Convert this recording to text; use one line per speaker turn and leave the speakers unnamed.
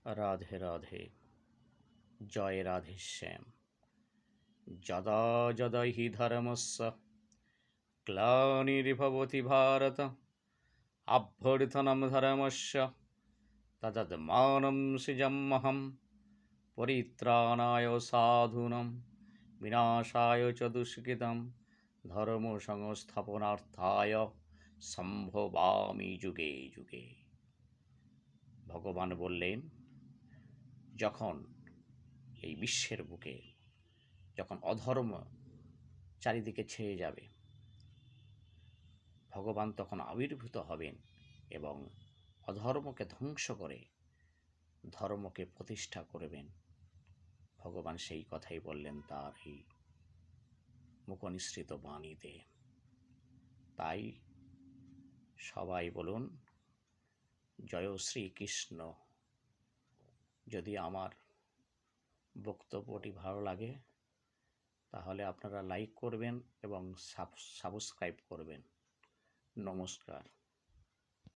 রাধে রাধে। জয় রাধেশ্যাম। যদা যদা হি ধর্মস্য গ্লানির্ভবতি ভারত অভ্যর্থনম ধর্মস্য তদাত্মাनं সৃজাম্যহম পরিত্রাণায় সাধূনাং বিনাশায় চ দুষ্কৃতম ধর্ম সংস্থাপনার্থায় সম্ভবামি যুগে যুগে। ভগবান বললেন, যখন এই বিশ্বের বুকে যখন অধর্ম চারিদিকে ছেয়ে যাবে, ভগবান তখন আবির্ভূত হবেন এবং অধর্মকে ধ্বংস করে ধর্মকে প্রতিষ্ঠা করবেন। ভগবান সেই কথাই বললেন তার এই মুখনিসৃত বাণীতে। তাই সবাই বলুন জয় শ্রীকৃষ্ণ। যদি আমার বক্তব্যটি ভালো লাগে তাহলে আপনারা লাইক করবেন এবং সাবস্ক্রাইব করবেন। নমস্কার।